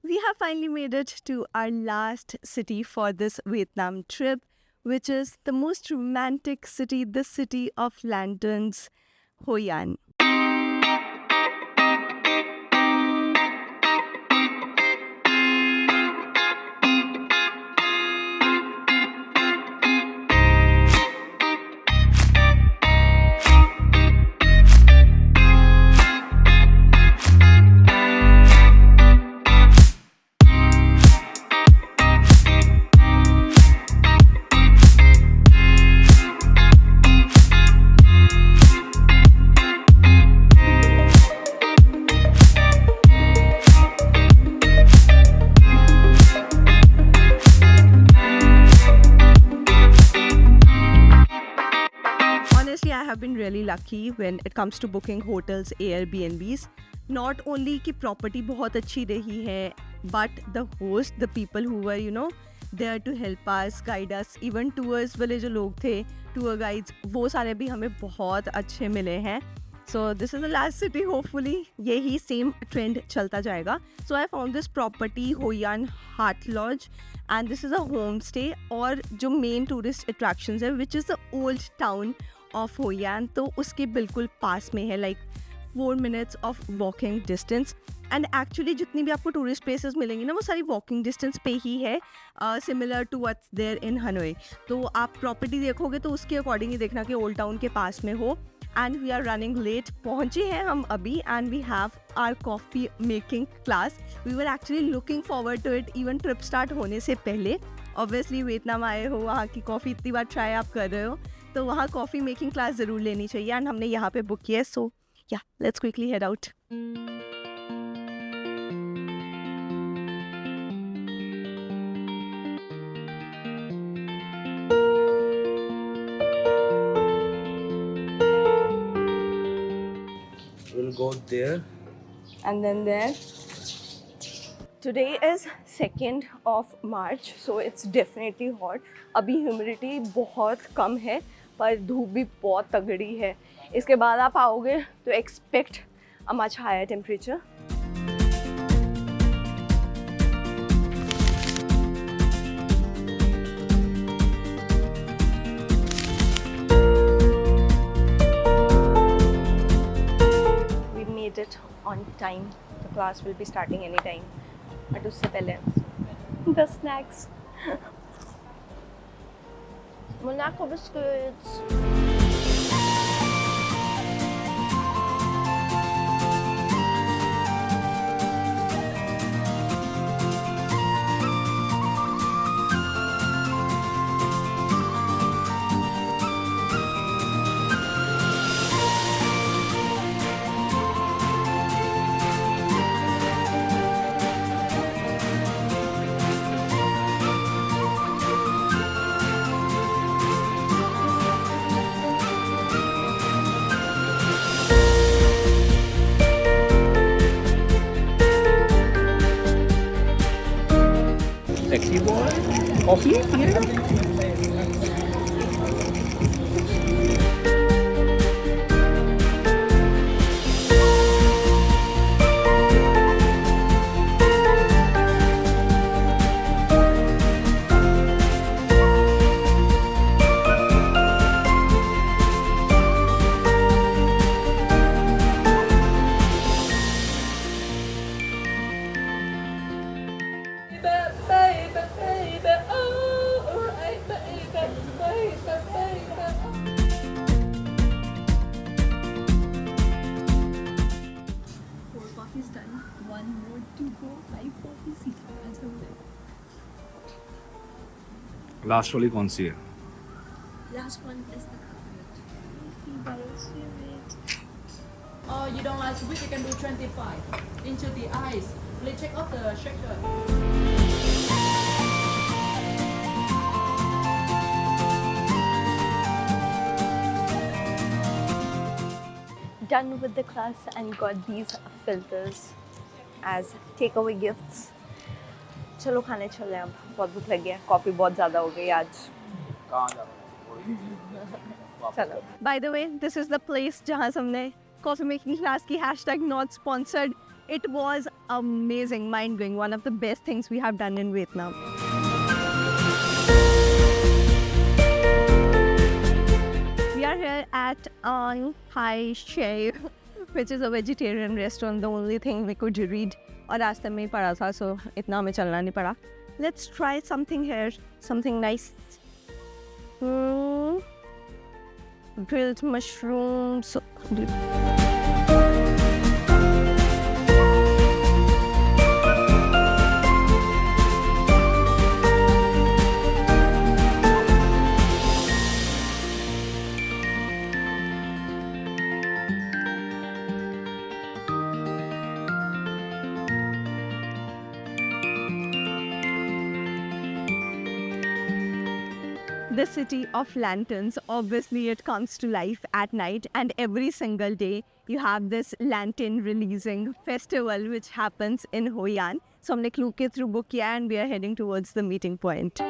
We have finally made it to our last city for this Vietnam trip, which is the most romantic city, the city of lanterns, Hoi An. Honestly, I have been really lucky when it comes to booking hotels, Airbnbs. Not only कि property बहुत अच्छी रही है, but the host, the people who were, there to help us, guide us, even tours वाले जो लोग थे, tour guides, वो सारे भी हमें बहुत अच्छे मिले हैं. So this is the last city, hopefully यही same trend चलता जाएगा. So I found this property, Hoi An Heart Lodge, and this is a homestay और जो main tourist attractions है, which is the old town of होई N, तो उसके बिल्कुल पास में है, like 4 minutes of walking distance. And actually जितनी भी आपको टूरिस्ट प्लेसेस मिलेंगी ना, वो सारी वॉकिंग डिस्टेंस पे ही है, similar to what's there in Hanoi. तो आप प्रॉपर्टी देखोगे तो उसके अकॉर्डिंग ही देखना कि ओल्ड टाउन के पास में हो. And we are running late, पहुँचे हैं हम अभी, and we have our coffee making class. We were actually looking forward to it even trip start होने से पहले. ऑब्वियसली वियतनाम आए हो, वहाँ की कॉफ़ी इतनी बार ट्राई आप कर रहे हो, तो वहाँ कॉफ़ी मेकिंग क्लास ज़रूर लेनी चाहिए. एंड हमने यहाँ पे बुक किया है. सो या let's quickly head out. We'll go there. And then there. Today is 2nd of March, so it's definitely hot. अभी ह्यूमिडिटी बहुत कम है, पर धूप भी बहुत तगड़ी है. इसके बाद आप आओगे तो expect a much higher temperature. We made it on time. The class will be starting anytime. But उससे पहले the snacks. Monaco biscuits. Taxi boy. Coffee here. Last वाली कौन सी है? Last one is the Oh, you don't like sweet, you can do 25. Into the ice. Please check out the shaker. done with the class and got these filters as takeaway gifts. चलो खाने चले, अब बहुत भूख लगी है, coffee बहुत ज़्यादा हो गई आज. चलो. By the way, this is the place जहाँ से हमने कॉफ़ी मेकिंग क्लास की #not sponsored. It was amazing, mind-blowing, one of the best things we have done in Vietnam. We are here at An Hai Chef, which is a vegetarian restaurant. The only thing we could read और रास्ते में ही पड़ा था, so इतना हमें चलना नहीं पड़ा. Let's try something here, something nice. Grilled mushrooms. The city of lanterns, obviously it comes to life at night, and every single day you have this lantern releasing festival which happens in Hoi An. So हमने Klook के through book किया and we are heading towards the meeting point.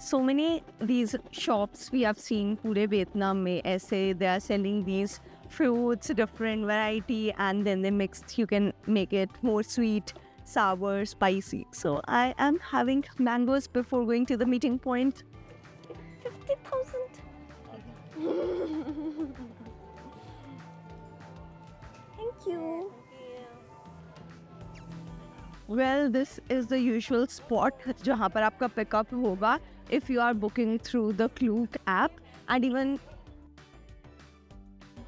So many these shops we have seen पूरे Vietnam में ऐसे they are selling these fruits, different variety, and then they mix. You can make it more sweet, sour, spicy. So I am having mangoes before going to the meeting point. 50,000. Thank you. Well, this is the usual spot जहाँ पर आपका pickup होगा if you are booking through the Klook app, and even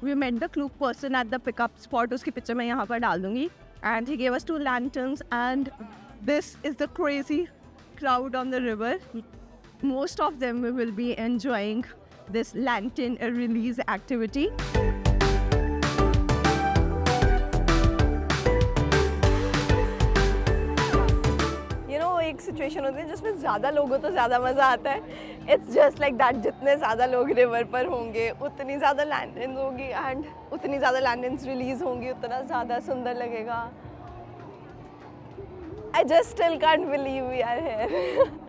we met the Klook person at the pickup spot. उसकी picture मैं यहाँ पर डाल दूँगी. And he gave us 2 lanterns, and this is the crazy crowd on the river. Most of them will be enjoying this lantern release activity. एक situation होती है जिसमें ज़्यादा लोग हो तो ज़्यादा मज़ा आता है. इट्स जस्ट लाइक दैट, जितने ज़्यादा लोग रिवर पर होंगे उतनी ज़्यादा लैंडन्स होगी एंड उतनी ज़्यादा लैंडन्स रिलीज होंगी, उतना ज़्यादा सुंदर लगेगा. I just still can't believe we are here.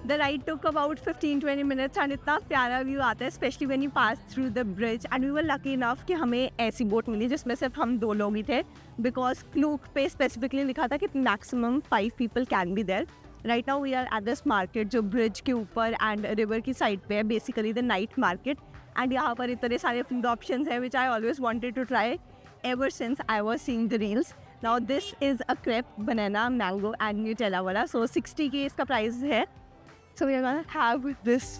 The ride took about 15-20 minutes and इतना प्यारा व्यू आता है, especially when you pass through the bridge. And we were lucky enough कि हमें ऐसी बोट मिली जिसमें सिर्फ हम 2 लोग ही थे, because Klook पे specifically लिखा था कि maximum 5 people can be there. Right now we are at this market जो bridge के ऊपर and river की side पे है, basically the night market. And यहाँ पर इतने सारे food options हैं which I always wanted to try ever since I was seeing the reels. Now this is a crepe, banana, mango and Nutella वाला. So 60 के इसका price है. So we are gonna have this.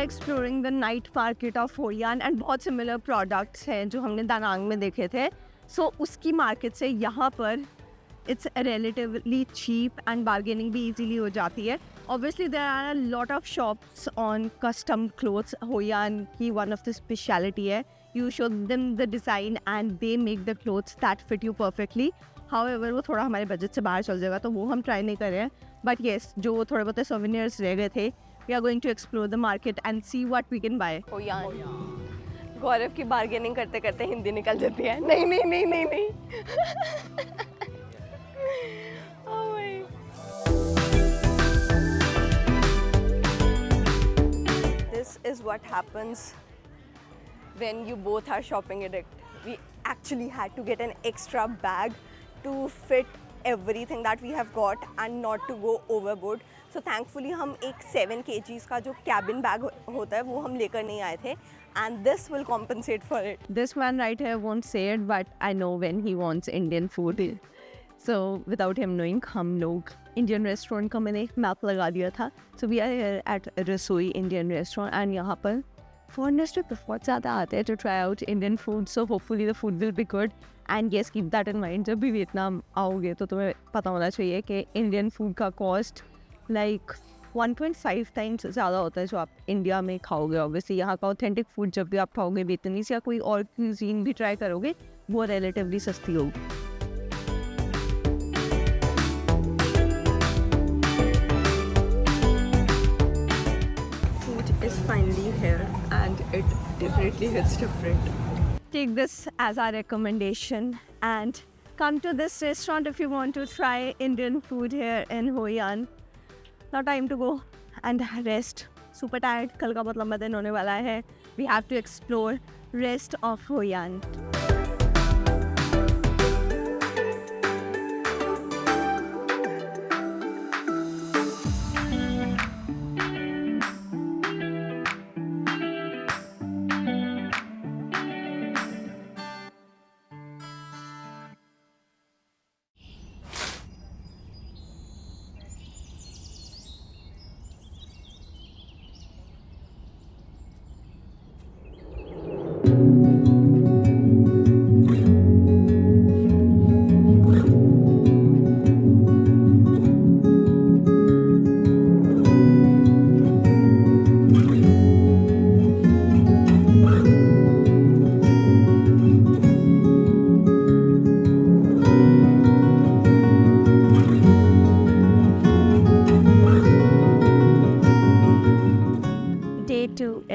exploring the night market of Hoi An and बहुत similar products हैं जो हमने Da Nang में देखे थे. So उसकी market से यहाँ पर it's relatively cheap and bargaining भी easily हो जाती है. Obviously there are a lot of shops on custom clothes. Hoi An की one of the speciality है. You show them the design and they make the clothes that fit you perfectly. However वो थोड़ा हमारे budget से बाहर चल जाएगा, तो वो हम ट्राई नहीं कर रहे हैं. बट येस, जो थोड़े बहुत सोवेनियर्स रह गए थे, we are going to explore the market and see what we can buy. Gaurav की बार्गेनिंग करते करते हिंदी निकल जाती है. नहीं नहीं नहीं नहीं नहीं. Oh my. This is what happens when you both are shopping addict. We actually had to get an extra bag to fit everything that we have got and not to go overboard. So thankfully हम एक 7 kgs का जो cabin bag होता है वो हम लेकर नहीं आए थे, and this will compensate for it. This man right here won't say it, but I know when he wants Indian food. So without him knowing, हम लोग Indian restaurant का मैंने मैप लगा दिया था. So we are here at रसोई Indian restaurant, and यहाँ पर foreigners भी बहुत ज़्यादा आते हैं to try out Indian food. So hopefully the food will be good. And yes, keep that in mind. जब भी वियतनाम आओगे तो तुम्हें पता होना चाहिए कि Indian food का cost like 1.5 times ज़्यादा होता है जो आप इंडिया में खाओगे. ऑब्वियसली यहाँ का ऑथेंटिक फूड जब भी आप खाओगे वियतनामीज या कोई और क्यूजीन भी ट्राई करोगे वो रिलेटिवली सस्ती होगी. Food is finally here and it definitely hits different. Take this as our recommendation and come to this restaurant if you want to try Indian food here in Hoi An. Now time to go and rest. Super tired. कल का बहुत लंबा दिन होने वाला है. We have to explore rest of Hoi An.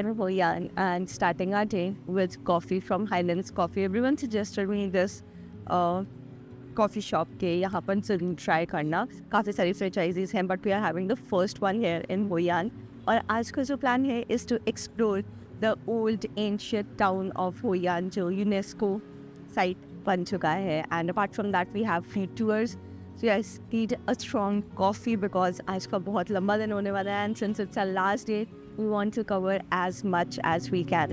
In Hoi An and starting our day with coffee from Highlands Coffee. Everyone suggested me this coffee shop के यहाँ पर ज़रूर try करना. काफ़ी सारी franchises हैं, but we are having the first one here in Hoi An. और आज का जो plan है is to explore the old ancient town of Hoi An जो UNESCO site बन चुका है. And apart from that we have free tours. So yes, need a strong coffee because आज का बहुत लंबा दिन होने वाला है, and since it's our last day, we want to cover as much as we can.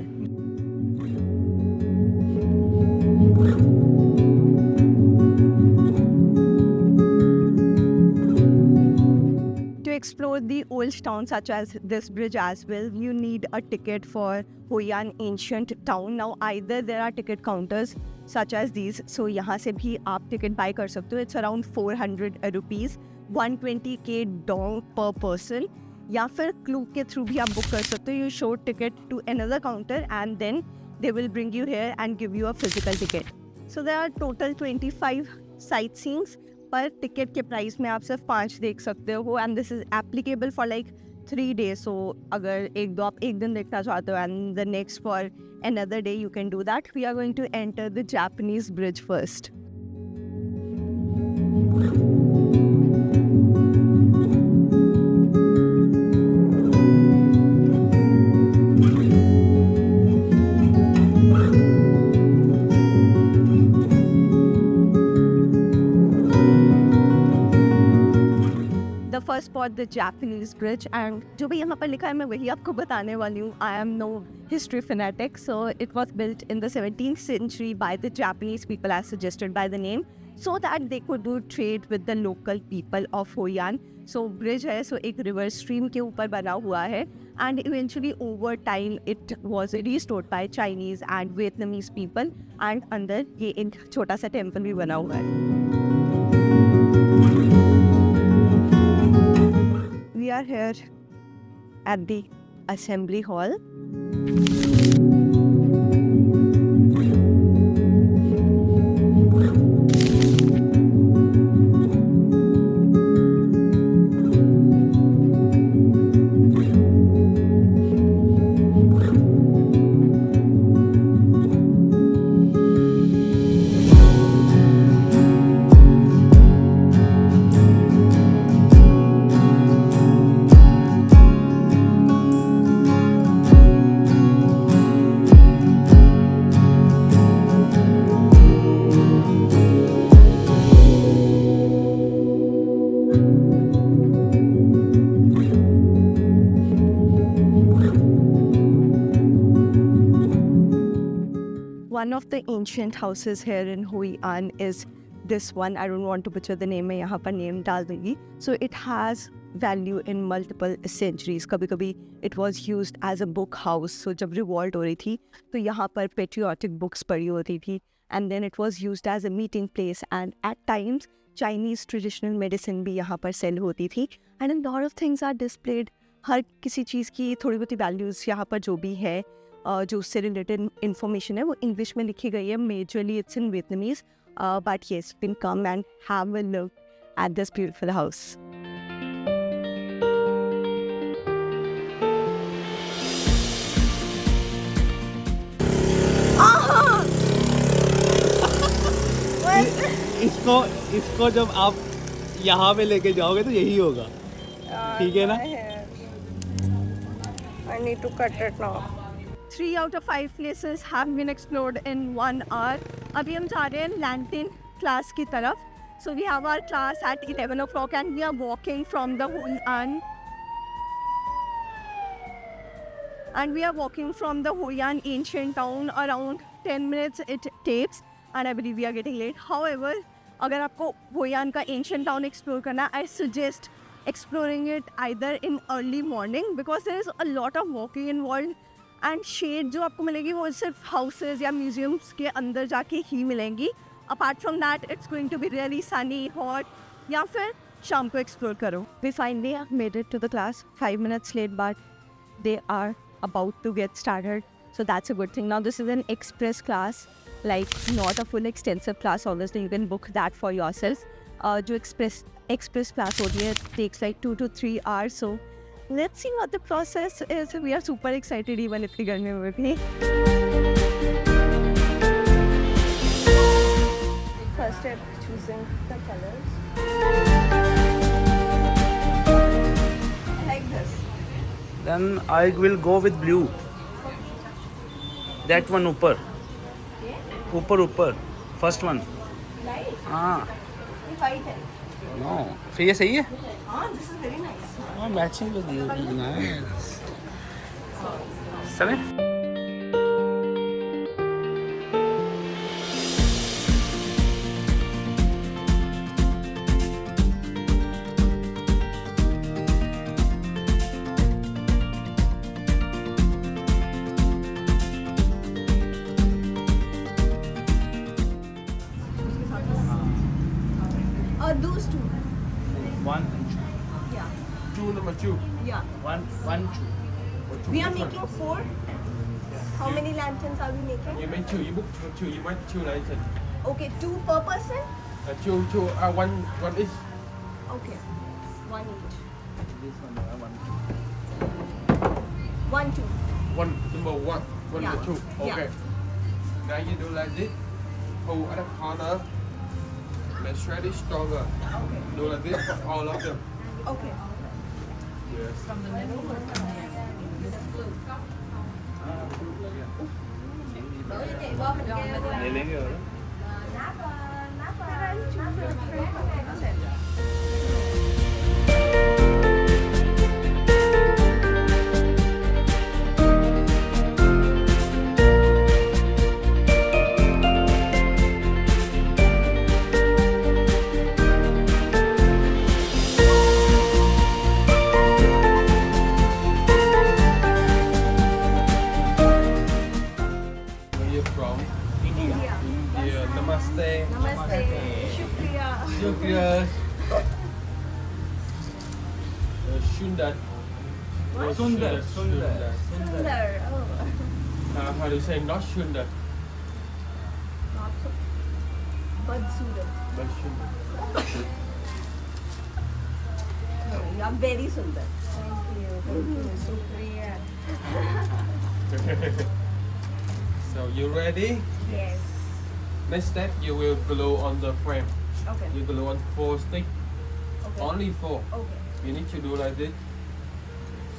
To explore the old town such as this bridge as well, you need a ticket for Hoi An ancient town. Now either there are ticket counters such as these, so यहाँ से भी आप ticket buy कर सकते हो. It's around 400 rupees, 120k dong per person. या फिर Klook के थ्रू भी आप बुक कर सकते हो. You show ticket to another counter and then they will bring you here and give you a physical ticket. So there are total 25 sightseeings, पर ticket के प्राइस में आप सिर्फ 5 देख सकते हो. And this is applicable for like 3 days. So अगर आप एक दिन देखना चाहते हो and the next for another day, you can do that. We are going to enter the Japanese bridge first. First spot the Japanese bridge. And जो भी यहाँ पर लिखा है मैं वही आपको बताने वाली हूँ. I am no history fanatic. So it was built in the 17th century by the Japanese people as suggested by the name, so that they could do trade with the local people of Hoi An. So bridge है, so एक river stream के ऊपर बना हुआ है. And eventually over time it was restored by Chinese and Vietnamese people. And अंदर ये एक छोटा सा टेम्पल भी बना हुआ है. We are here at the Assembly Hall. one of the ancient houses here in Hoi An is this one. I don't want to butcher the name. मैं यहाँ पर name डाल दूँगी. So it has value in multiple centuries. कभी-कभी it was used as a book house. So जब revolt हो रही थी तो यहाँ पर patriotic books पढ़ी होती थी. And then it was used as a meeting place. And at times Chinese traditional medicine भी यहाँ पर sell होती थी. And a lot of things are displayed. हर किसी चीज़ की थोड़ी बहुत वैल्यूज़ यहाँ पर जो भी है जो उससे रिलेटेड इंफॉर्मेशन है वो इंग्लिश में लिखी गई है. Majorly it's in Vietnamese. But yes, you can come and have a look at this beautiful house. इसको जब आप यहाँ पे लेके जाओगे तो यही होगा. ठीक है ना? I need to cut it now. 3 out of 5 places have been explored in 1 hour. अभी हम जा रहे हैं लैंटिन क्लास की तरफ. So we have our class at 11 o'clock and we are walking from the Hoi An. And we are walking from the Hoi An ancient town. Around 10 minutes it takes. And I believe we are getting late. However, अगर आपको Hoi An का ancient town explore करना, I suggest exploring it either in early morning because there is a lot of walking involved and shade जो आपको मिलेगी वो सिर्फ houses या museums के अंदर जाके ही मिलेंगी. Apart from that, it's going to be really sunny, hot. या फिर शाम को explore करो. We finally have made it to the class. 5 minutes late, but they are about to get started. So that's a good thing. Now this is an express class, like not a full extensive class. Obviously, you can book that for yourself. जो express class होती है, it takes like 2 to 3 hours. So let's see what the process is. We are super excited even if we गर्मी में भी. First step, choosing the colors. I like this. Then I will go with blue. That one upper. ऊपर. First one. Light. हाँ. White है. No. फिर ये सही है? हाँ, this is very nice. हाँ, matching with you. Nice. चलें? Those two. 1 and 2. Yeah. 2 number 2. Yeah. 1, 2. We are making 4. How many lanterns are we making? You make 2. You book 2. You want 2 lantern. Okay, 2 per person? 2. One each. Okay. 1 each. This one, 1. 1, 2. One number 1. One Yeah. number 2. Yeah. Okay. Now you do like this. Hold at the corner. Let's try this stronger. Okay. Do like this for all of them. Okay. Yes. ले लेंगे और Where you from? India. India. Namaste. Namaste. Shukriya. Shukriya. Shundat. Sundar. Sundar. Oh. How do you say not Shundat? Not so. But Sundar. But Shundat. You are very Sundar. Thank you. Shukriya. So you ready? Yes. Next step, you will glue on the frame. Okay. You glue on 4 sticks. Okay. Only 4. Okay. You need to do like this.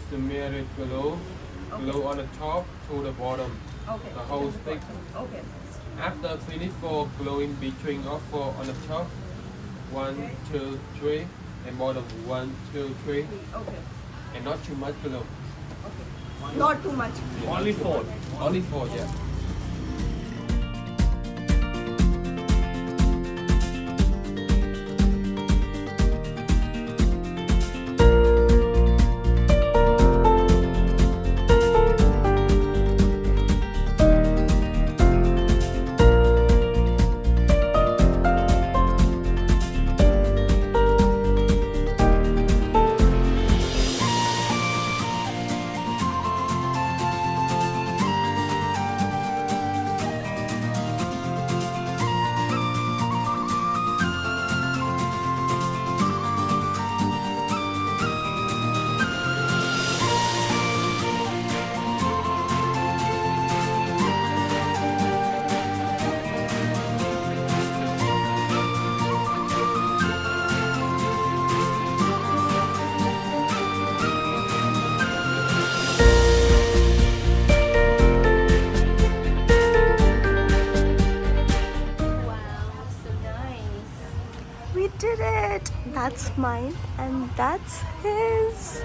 Smear it glue. Glue on the top to the bottom. Okay. The whole stick. Okay. After finish 4, glue in between of 4 on the top. 1, 2, 3. And bottom 1, 2, 3. Okay. And not too much glue. Not too much. Only 4. Only 4, yeah. that's mine and that's his.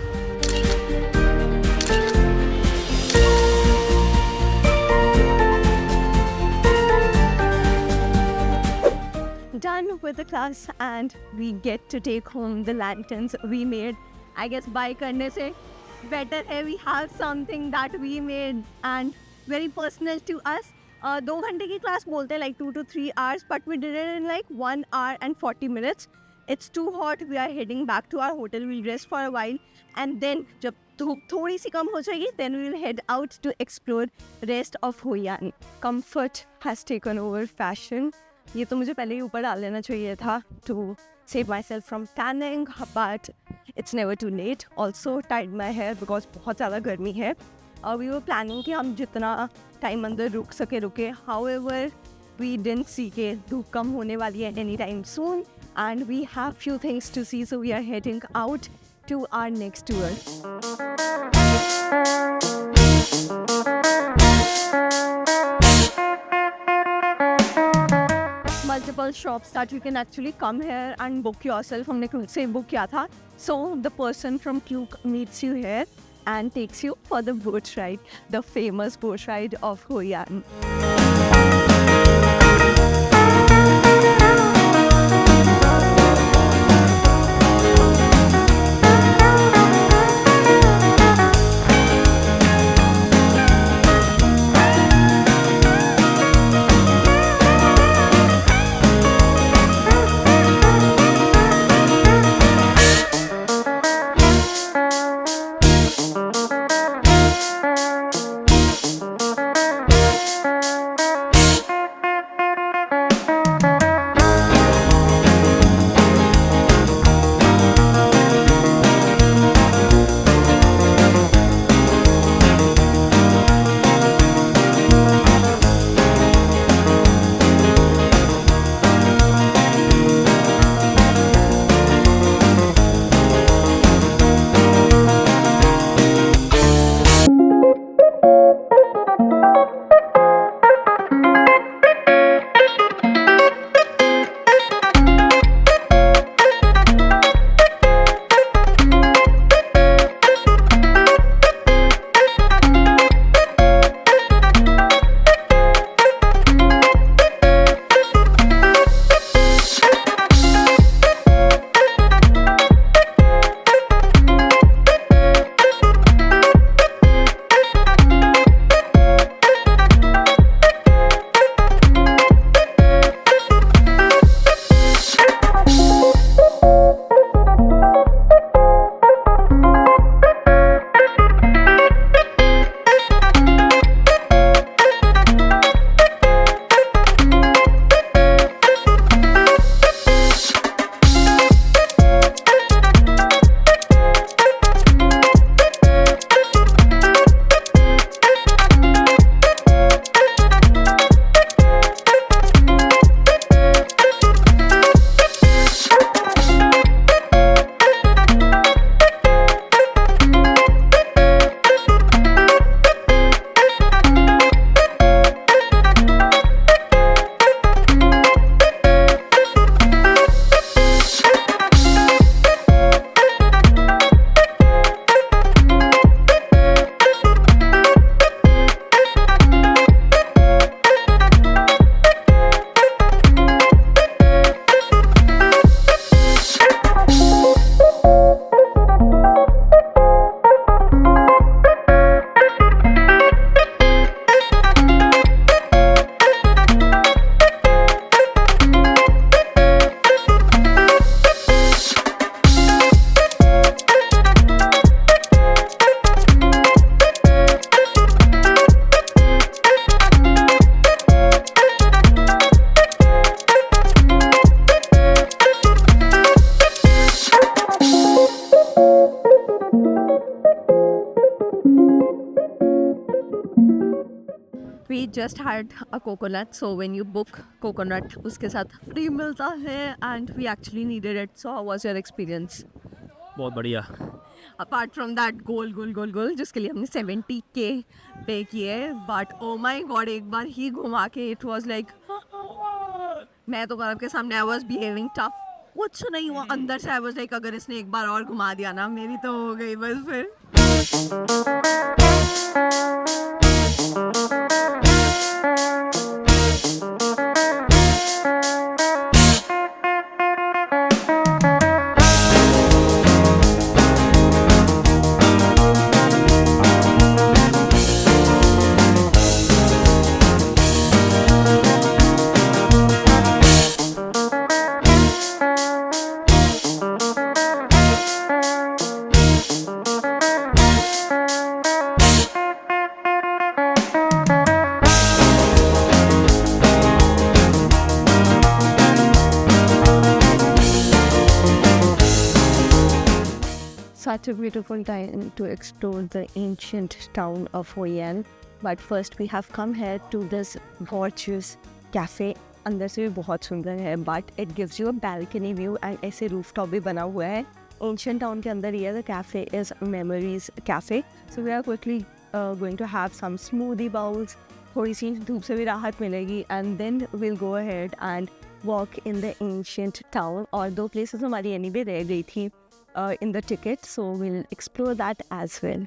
Done with the class and we get to take home the lanterns we made. I guess buy करने से better है we have something that we made and very personal to us. 2 घंटे की class बोलते हैं like 2 to 3 hours, but we did it in like 1 hour and 40 minutes. It's too hot. We are heading back to our hotel. We'll rest for a while and then जब धूप थोड़ी सी कम हो जाएगी then we'll head out to explore rest of Hoi An. Comfort has taken over fashion. ये तो मुझे पहले ही ऊपर डाल लेना चाहिए था to save myself from tanning, but it's never too late. Also tied my hair because बहुत ज़्यादा गर्मी है. We were planning कि हम जितना टाइम अंदर रुक सके रुके. However, we didn't see कि धूप कम होने वाली है anytime soon and we have few things to see, so we are heading out to our next tour. Multiple shops that you can actually come here and book yourself. हमने खुद से book किया था. So the person from Klook meets you here and takes you for the boat ride, the famous boat ride of Hoi An. We just had a coconut, so when you book coconut, उसके साथ free मिलता है and we actually needed it. So how was your experience? बहुत बढ़िया. Apart from that गोल जिसके लिए हमने 70K पे किए, but oh my god, एक बार ही घुमा के it was like मैं तो गौरव के सामने I was behaving tough. कुछ नहीं हुआ अंदर से। आई वाज लाइक अगर इसने एक बार और घुमा दिया ना मेरी तो हो गई बस फिर। Such a beautiful time to explore the ancient town of Hoi An. But first we have come here to this gorgeous cafe. अंदर से भी बहुत सुंदर है but it gives you a balcony view and ऐसे rooftop भी बना हुआ है. Ancient town के अंदर ये the cafe is Memories Cafe. So we are quickly going to have some smoothie bowls. थोड़ी सी धूप से भी राहत मिलेगी and then we'll go ahead and walk in the ancient town. और दो places हमारी anyway रह गई थी in the ticket, so we'll explore that as well.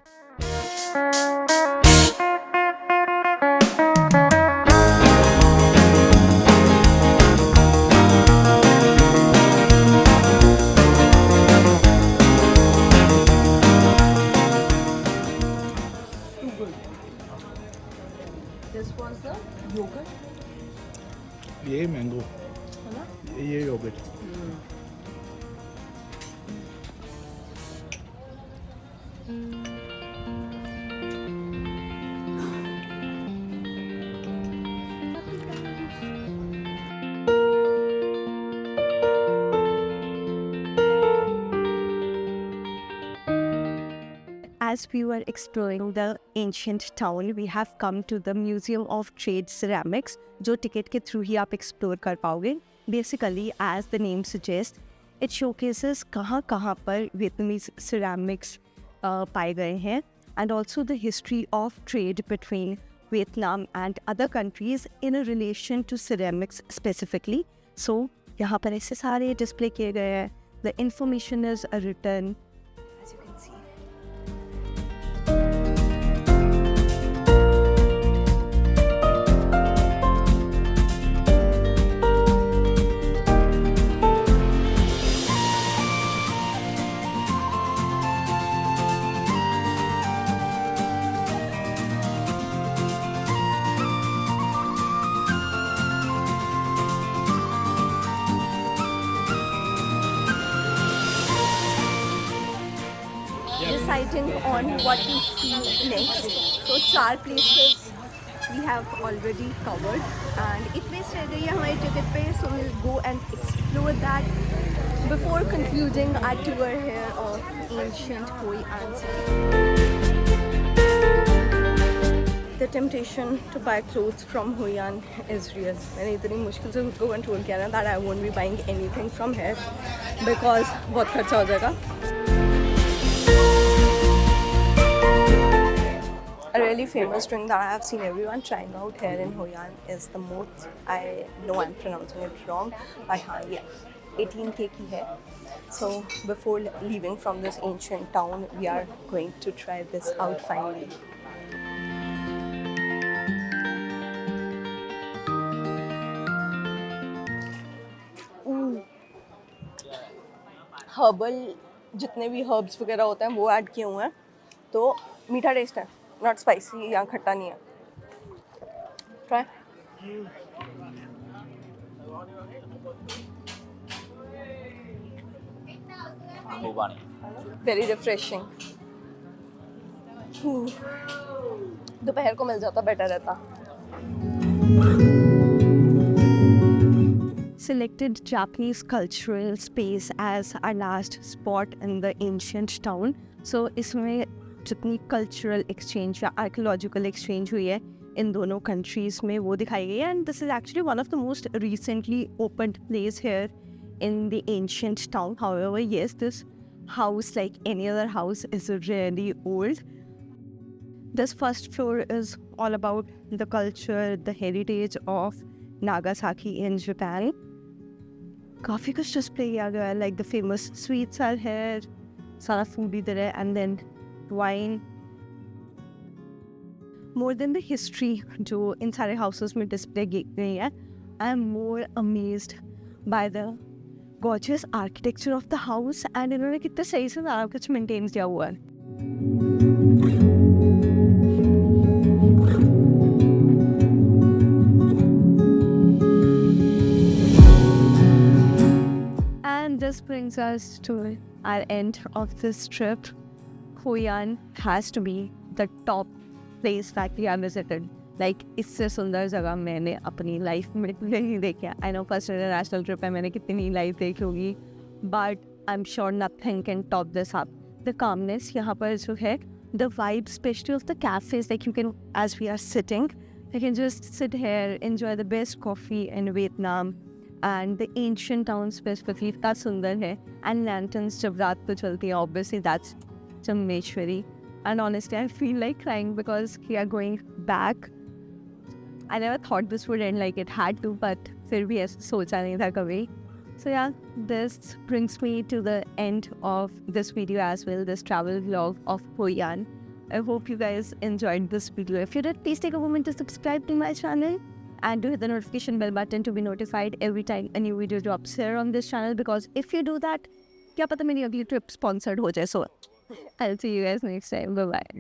This was the yogurt. ये मैंगो, ये yogurt. As we were exploring the ancient town, we have come to the Museum of Trade Ceramics, जो ticket के through ही आप explore कर पाओगे. Basically, as the name suggests, it showcases कहाँ पर Vietnamese ceramics पाए गए हैं and also the history of trade between Vietnam and other countries in a relation to ceramics specifically. So, यहाँ पर ऐसे सारे डिस्प्ले किए गए हैं. The information is written, as you can see. Deciding on what to see next. So 4 places we have already covered and इतने रह गई है हमारी टिकट पे. So we'll go and explore that before concluding our tour here of ancient Hoi An city. The temptation to buy clothes from Hoi An is real. मैंने इतनी मुश्किल से खुद को कंट्रोल किया ना that I won't be buying anything from here because बहुत खर्चा हो जाएगा. A really famous drink that I have seen everyone trying out here in Hoi An is the moth. I know I'm pronouncing it wrong, but yeah, 18K ki hai. So before leaving from this ancient town, we are going to try this out finally. Herbal जितने भी herbs वगैरह होते हैं वो add किए हुए हैं तो मीठा टेस्ट है. नॉट स्पाइसी या खट्टा नहीं है. ट्राई. Very refreshing. दोपहर को मिल जाता बेटर रहता. Selected Japanese cultural space as our last spot in the ancient town. So इसमें जितनी कल्चरल एक्सचेंज या आर्कियोलॉजिकल एक्सचेंज हुई है इन दोनों कंट्रीज़ में वो दिखाई गई है. And this is actually one of the most recently opened place here in the ancient town. However yes, this house like any other house is really old. This first floor is all about the culture, the heritage of Nagasaki in Japan. काफ़ी कुछ display किया गया है, like the famous sweets are here, सारा food इधर है, and then wine. More than the history जो इन सारे हाउसेस में डिस्प्ले की गई है, I am more amazed by the gorgeous architecture of the house, and इन्होंने कितने सही से सारा कुछ मेंटेन किया हुआ है. And this brings us to our end of this trip. Hoi An has to be the top place that we have visited. Like, इससे सुंदर जगह मैंने अपनी लाइफ में नहीं देखी. I know first international trip है, मैंने कितनी लाइफ देखी होगी, but I am sure nothing can top this up. The calmness यहाँ पर जो है, the vibe specially of the cafes, like you can, as we are sitting, you can just sit here, enjoy the best coffee in Vietnam. And the ancient town specifically इतना सुंदर है. And lanterns जब रात को चलती है, obviously that's Chameshwari. And honestly I feel like crying because we are going back. I never thought this would end like it had to, but फिर भी ऐसा सोचा नहीं था कभी. So yeah, this brings me to the end of this video as well, this travel vlog of Hoi An. I hope you guys enjoyed this video. If you did, please take a moment to subscribe to my channel and to hit the notification bell button to be notified every time a new video drops here on this channel, because if you do that, क्या पता मेरी अगली trip sponsored हो जाए. So I'll see you guys next time. Bye bye.